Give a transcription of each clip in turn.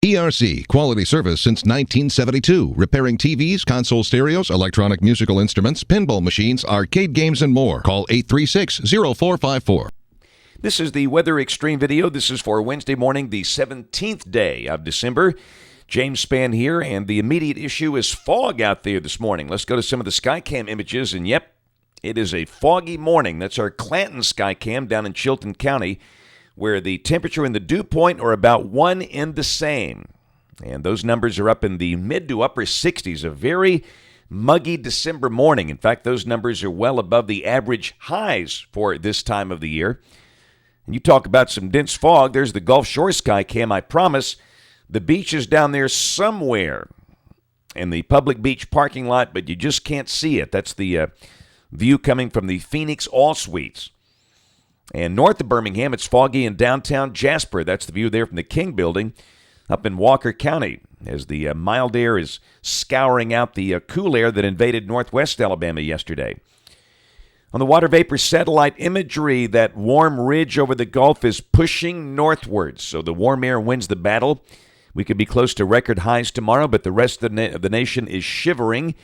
PRC, quality service since 1972. Repairing TVs, console stereos, electronic musical instruments, pinball machines, arcade games, and more. Call 836-0454. This is the Weather Extreme video. This is for Wednesday morning, the 17th day of December. James Spann here, and the immediate issue is fog out there this morning. Let's go to some of the Skycam images, and yep, it is a foggy morning. That's our Clanton Skycam down in Chilton County, where the temperature and the dew point are about one and the same. And those numbers are up in the mid to upper 60s, a very muggy December morning. In fact, those numbers are well above the average highs for this time of the year. And you talk about some dense fog, there's the Gulf Shore Skycam. I promise the beach is down there somewhere in the public beach parking lot, but you just can't see it. That's the view coming from the Phoenix All Suites. And north of Birmingham, it's foggy in downtown Jasper. That's the view there from the King Building up in Walker County as the mild air is scouring out the cool air that invaded northwest Alabama yesterday. On the water vapor satellite imagery, that warm ridge over the Gulf is pushing northwards, so the warm air wins the battle. We could be close to record highs tomorrow, but the rest of the nation is shivering.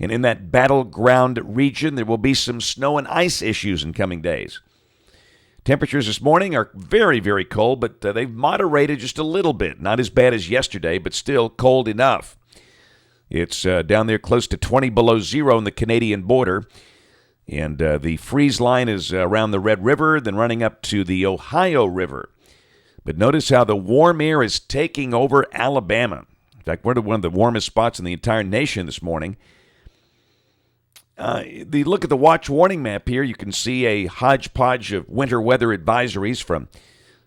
And in that battleground region, there will be some snow and ice issues in coming days. Temperatures this morning are very, very cold, but they've moderated just a little bit. Not as bad as yesterday, but still cold enough. It's down there close to 20 below zero on the Canadian border. And the freeze line is around the Red River, then running up to the Ohio River. But notice how the warm air is taking over Alabama. In fact, we're at one of the warmest spots in the entire nation this morning. The look at the watch warning map here, you can see a hodgepodge of winter weather advisories from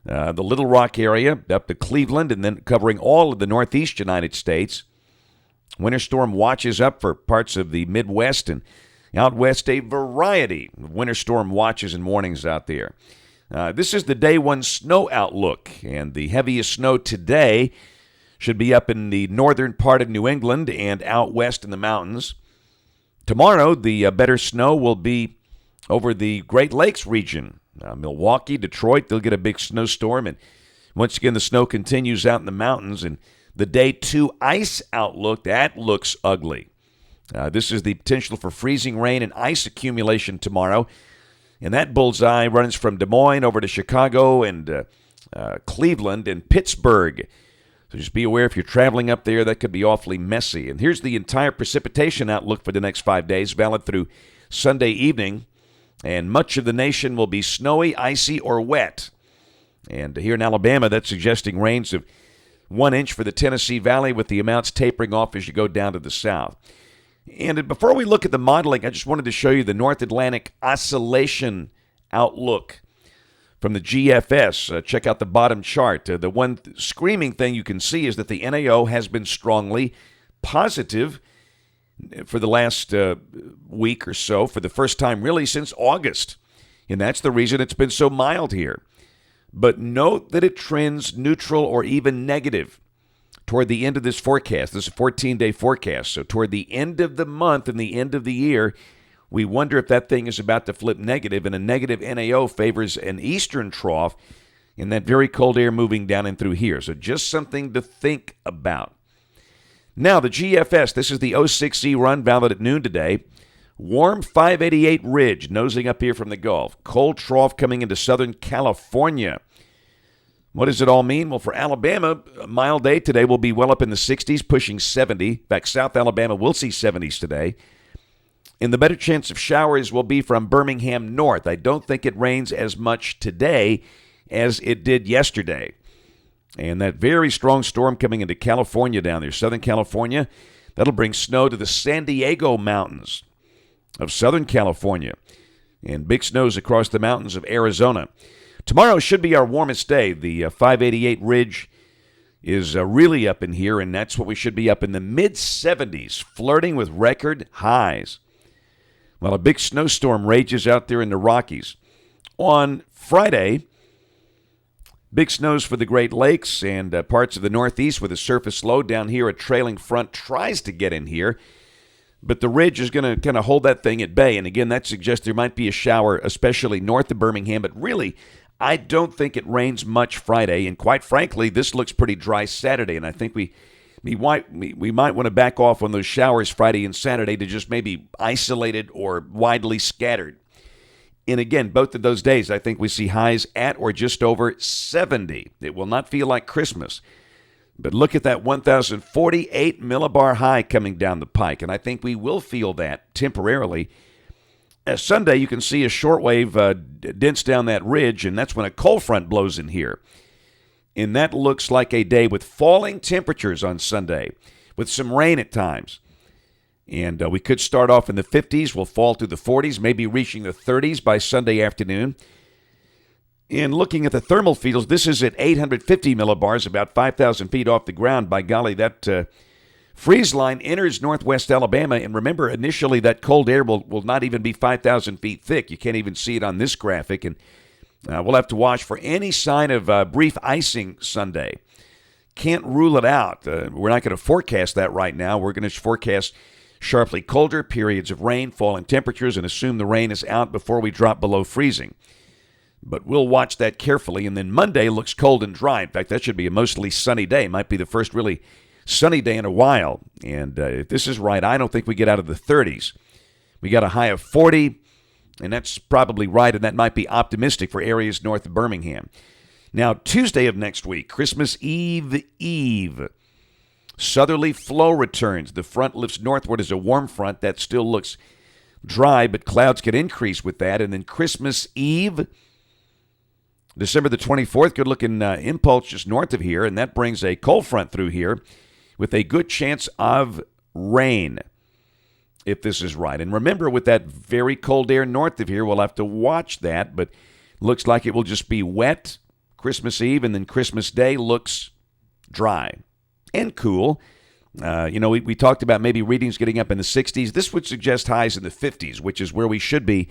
the Little Rock area up to Cleveland and then covering all of the northeast United States. Winter storm watches up for parts of the Midwest and out west, a variety of winter storm watches and warnings out there. This is the day one snow outlook, and the heaviest snow today should be up in the northern part of New England and out west in the mountains. Tomorrow, the better snow will be over the Great Lakes region. Milwaukee, Detroit, they'll get a big snowstorm, and once again, the snow continues out in the mountains, and the day two ice outlook, that looks ugly. This is the potential for freezing rain and ice accumulation tomorrow. And that bullseye runs from Des Moines over to Chicago and Cleveland and Pittsburgh. So just be aware if you're traveling up there, that could be awfully messy. And here's the entire precipitation outlook for the next 5 days, valid through Sunday evening. And much of the nation will be snowy, icy, or wet. And here in Alabama, that's suggesting rains of 1 inch for the Tennessee Valley, with the amounts tapering off as you go down to the south. And before we look at the modeling, I just wanted to show you the North Atlantic oscillation outlook from the GFS. Check out the bottom chart. The one screaming thing you can see is that the NAO has been strongly positive for the last week or so, for the first time really since August. And that's the reason it's been so mild here. But note that it trends neutral or even negative toward the end of this forecast. This is a 14-day forecast. So toward the end of the month and the end of the year, we wonder if that thing is about to flip negative, and a negative NAO favors an eastern trough and that very cold air moving down and through here. So just something to think about. Now, the GFS, this is the 06Z run, valid at noon today. Warm 588 ridge nosing up here from the Gulf. Cold trough coming into Southern California. What does it all mean? Well, for Alabama, a mild day today will be well up in the 60s, pushing 70. In fact, South Alabama will see 70s today. And the better chance of showers will be from Birmingham north. I don't think it rains as much today as it did yesterday. And that very strong storm coming into California down there, Southern California, that'll bring snow to the San Diego mountains of Southern California and big snows across the mountains of Arizona. Tomorrow should be our warmest day. The 588 ridge is really up in here, and that's what we should be up in the mid-70s, flirting with record highs. Well, a big snowstorm rages out there in the Rockies. On Friday, big snows for the Great Lakes and parts of the Northeast with a surface low. Down here, a trailing front tries to get in here, but the ridge is going to kind of hold that thing at bay. And again, that suggests there might be a shower, especially north of Birmingham, but really I don't think it rains much Friday, and quite frankly, this looks pretty dry Saturday, and I think we might want to back off on those showers Friday and Saturday to just maybe isolated or widely scattered. And again, both of those days, I think we see highs at or just over 70. It will not feel like Christmas. But look at that 1,048 millibar high coming down the pike, and I think we will feel that temporarily. Sunday, you can see a shortwave dents down that ridge, and that's when a cold front blows in here. And that looks like a day with falling temperatures on Sunday, with some rain at times. And we could start off in the 50s, we'll fall to the 40s, maybe reaching the 30s by Sunday afternoon. And looking at the thermal fields, this is at 850 millibars, about 5,000 feet off the ground. By golly, that freeze line enters northwest Alabama, and remember, initially that cold air will not even be 5,000 feet thick. You can't even see it on this graphic, and we'll have to watch for any sign of brief icing Sunday. Can't rule it out. We're not going to forecast that right now. We're going to forecast sharply colder periods of rain, falling temperatures, and assume the rain is out before we drop below freezing. But we'll watch that carefully, and then Monday looks cold and dry. In fact, that should be a mostly sunny day. Might be the first really sunny day in a while. And if this is right, I don't think we get out of the 30s. We got a high of 40, and that's probably right, and that might be optimistic for areas north of Birmingham. Now, Tuesday of next week, Christmas Eve. Southerly flow returns. The front lifts northward as a warm front. That still looks dry, but clouds could increase with that. And then Christmas Eve, December the 24th, good-looking impulse just north of here, and that brings a cold front through here with a good chance of rain, if this is right. And remember, with that very cold air north of here, we'll have to watch that, but looks like it will just be wet Christmas Eve, and then Christmas Day looks dry and cool. We talked about maybe readings getting up in the 60s. This would suggest highs in the 50s, which is where we should be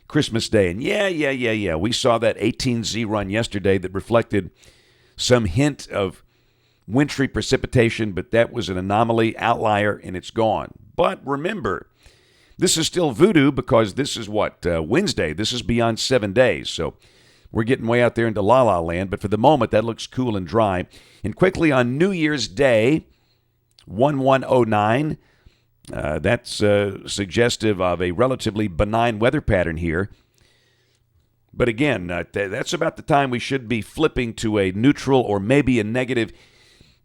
Christmas Day. And yeah. We saw that 18Z run yesterday that reflected some hint of wintry precipitation, but that was an anomaly, outlier, and it's gone. But remember, this is still voodoo because this is Wednesday. This is beyond 7 days. So we're getting way out there into la-la land. But for the moment, that looks cool and dry. And quickly on New Year's Day, 1109, that's suggestive of a relatively benign weather pattern here. But again, that's about the time we should be flipping to a neutral or maybe a negative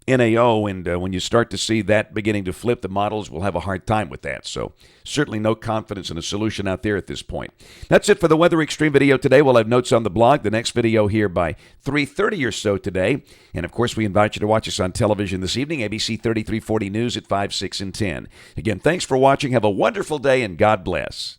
NAO, and when you start to see that beginning to flip, the models will have a hard time with that. So certainly no confidence in a solution out there at this point. That's it for the Weather Extreme video today. We'll have notes on the blog. The next video here by 3:30 or so today. And, of course, we invite you to watch us on television this evening, ABC 3340 News at 5, 6, and 10. Again, thanks for watching. Have a wonderful day, and God bless.